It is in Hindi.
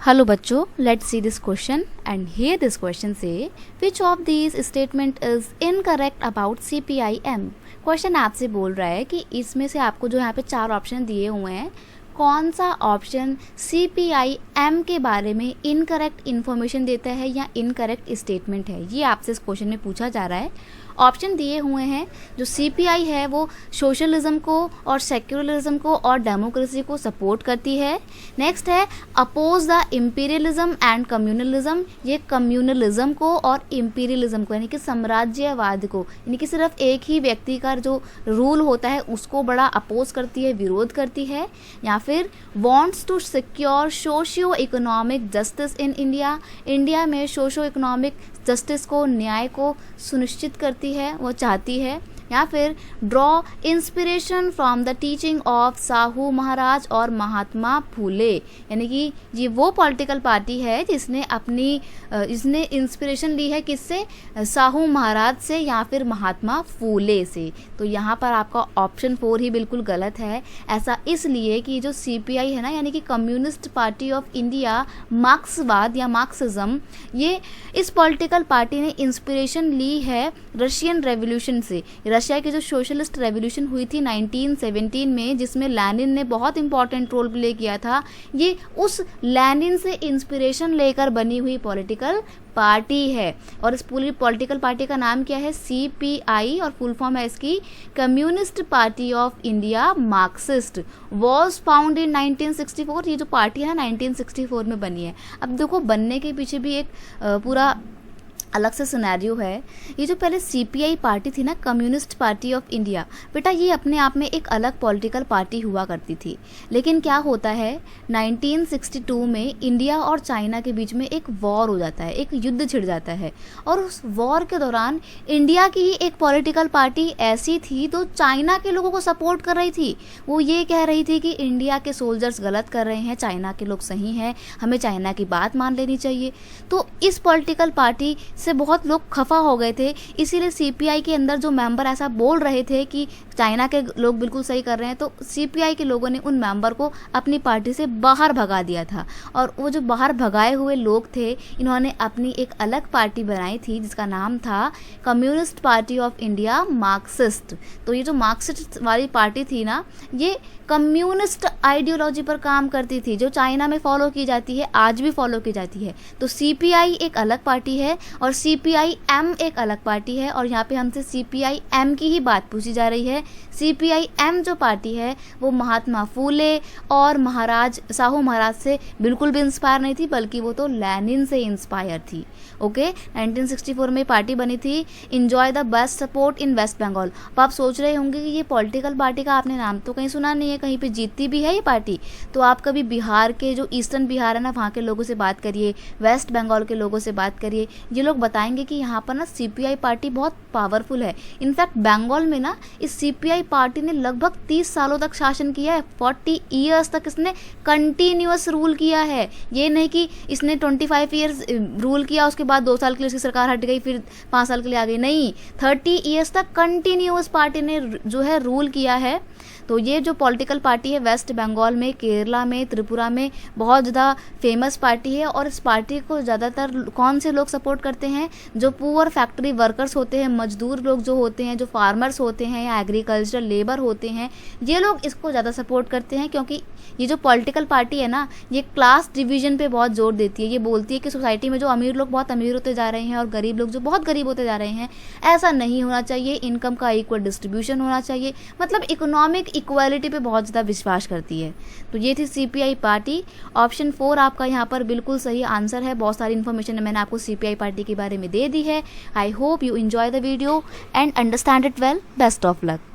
Hello बच्चों, let's see this question and here this question say which of these statement is incorrect about CPIM। Question आपसे बोल रहा है कि इसमें से आपको जो यहाँ पे 4 ऑप्शन दिए हुए हैं कौन सा ऑप्शन CPIM के बारे में इनकरेक्ट इन्फॉर्मेशन देता है या इनकरेक्ट स्टेटमेंट है, ये आपसे इस क्वेश्चन में पूछा जा रहा है। ऑप्शन दिए हुए हैं जो CPI है वो सोशलिज्म को और सेक्युलरिज्म को और डेमोक्रेसी को सपोर्ट करती है। नेक्स्ट है oppose the imperialism and communalism, ये कम्युनलिज्म को और इम्पीरियलिज्म को यानी कि साम्राज्यवाद को, यानी कि सिर्फ एक ही व्यक्ति का जो रूल होता है उसको बड़ा अपोज करती है, विरोध करती है। या फिर wants to secure socio economic justice in India, India में सोशो इकोनॉमिक जस्टिस को, न्याय को सुनिश्चित करती है, वो चाहती है। या फिर draw inspiration from the teaching of Sahu Maharaj और महात्मा फूले, यानी कि ये वो पॉलिटिकल पार्टी है जिसने इसने इंस्पिरेशन ली है किससे, साहू महाराज से या फिर महात्मा फूले से। तो यहाँ पर आपका ऑप्शन 4 ही बिल्कुल गलत है। ऐसा इसलिए कि जो CPI है ना, यानी कि कम्युनिस्ट पार्टी ऑफ इंडिया, मार्क्सवाद या मार्क्सिज्म, ये इस पॉलिटिकल पार्टी ने इंस्पिरेशन ली है रशियन रेवोल्यूशन से। रशिया की जो सोशलिस्ट रेवोल्यूशन हुई थी 1917 में, जिसमें लेनिन ने बहुत इंपॉर्टेंट रोल प्ले किया था, ये उस लेनिन से इंस्पिरेशन लेकर बनी हुई पॉलिटिकल पार्टी है। और इस पूरी पॉलिटिकल पार्टी का नाम क्या है, CPI, और फुल फॉर्म है इसकी communist party of India Marxist, was found in 1964। ये जो पार्टी है ना 1964 में बनी है। अब देखो बनने के पीछे भी एक पूरा अलग से सिनेरियो है। ये जो पहले CPI पार्टी थी ना, कम्युनिस्ट पार्टी ऑफ इंडिया, बेटा ये अपने आप में एक अलग पॉलिटिकल पार्टी हुआ करती थी। लेकिन क्या होता है 1962 में इंडिया और चाइना के बीच में एक वॉर हो जाता है, एक युद्ध छिड़ जाता है। और उस वॉर के दौरान इंडिया की ही एक पॉलिटिकल पार्टी ऐसी थी तो चाइना के लोगों को सपोर्ट कर रही थी। वो ये कह रही थी कि इंडिया के सोल्जर्स गलत कर रहे हैं, चाइना के लोग सही हैं, हमें चाइना की बात मान लेनी चाहिए। तो इस पॉलिटिकल पार्टी से बहुत लोग खफा हो गए थे, इसीलिए CPI के अंदर जो मेंबर ऐसा बोल रहे थे कि चाइना के लोग बिल्कुल सही कर रहे हैं, तो CPI के लोगों ने उन मेंबर को अपनी पार्टी से बाहर भगा दिया था। और वो जो बाहर भगाए हुए लोग थे, इन्होंने अपनी एक अलग पार्टी बनाई थी जिसका नाम था communist party of India Marxist. तो ये जो मार्क्सिस्ट वाली पार्टी थी ना, ये कम्युनिस्ट आइडियोलॉजी पर काम करती थी जो चाइना में फॉलो की जाती है, आज भी फॉलो की जाती है। तो CPI एक अलग पार्टी है और CPIM एक अलग पार्टी है। और यहाँ पे हमसे CPIM की ही बात पूछी जा रही है। CPIM जो पार्टी है वो महात्मा फूले और साहू महाराज से बिल्कुल भी इंस्पायर नहीं थी, बल्कि वो तो लेनिन से इंस्पायर थी। ओके, 1964 में पार्टी बनी थी। Enjoy the best support in West Bengal. अब आप सोच रहे होंगे कि ये पॉलिटिकल पार्टी का आपने नाम तो कहीं सुना नहीं है, कहीं पे जीतती भी है ये पार्टी। तो आप कभी बिहार के जो ईस्टर्न बिहार है ना, वहाँ के लोगों से बात करिए, वेस्ट बंगाल के लोगों से बात करिए, ये लोग बताएंगे कि यहाँ पर ना CPI पार्टी बहुत पावरफुल है। इनफैक्ट बंगाल में ना इस CPI पार्टी ने लगभग 30 सालों तक शासन किया है। 40 ईयर्स तक इसने कंटिन्यूअस रूल किया है। ये नहीं कि इसने 25 ईयर्स रूल किया, उसके बाद 2 साल के लिए उसकी सरकार हट गई, फिर 5 साल के लिए आ गई। नहीं, 30 ईयर्स तक कंटिन्यूअस पार्टी ने जो है रूल किया है। तो ये जो पॉलिटिकल पार्टी है वेस्ट बंगाल में, केरला में, त्रिपुरा में बहुत ज़्यादा फेमस पार्टी है। और इस पार्टी को ज़्यादातर कौन से लोग सपोर्ट करते हैं, जो पुअर फैक्ट्री वर्कर्स होते हैं, मजदूर लोग जो होते हैं, जो फार्मर्स होते हैं या एग्रीकल्चरल लेबर होते हैं, ये लोग इसको ज़्यादा सपोर्ट करते हैं। क्योंकि ये जो पॉलिटिकल पार्टी है ना, ये क्लास डिवीजन पे बहुत जोर देती है। ये बोलती है कि सोसाइटी में जो अमीर लोग बहुत अमीर होते जा रहे हैं और गरीब लोग जो बहुत गरीब होते जा रहे हैं, ऐसा नहीं होना चाहिए। इनकम का इक्वल डिस्ट्रीब्यूशन होना चाहिए, मतलब इकोनॉमिक इक्वालिटी पे बहुत ज़्यादा विश्वास करती है। तो ये थी CPI पार्टी। ऑप्शन 4 आपका यहाँ पर बिल्कुल सही आंसर है। बहुत सारी इन्फॉर्मेशन मैंने आपको CPI पार्टी के बारे में दे दी है। I hope you enjoy the video and understand it well. Best of luck.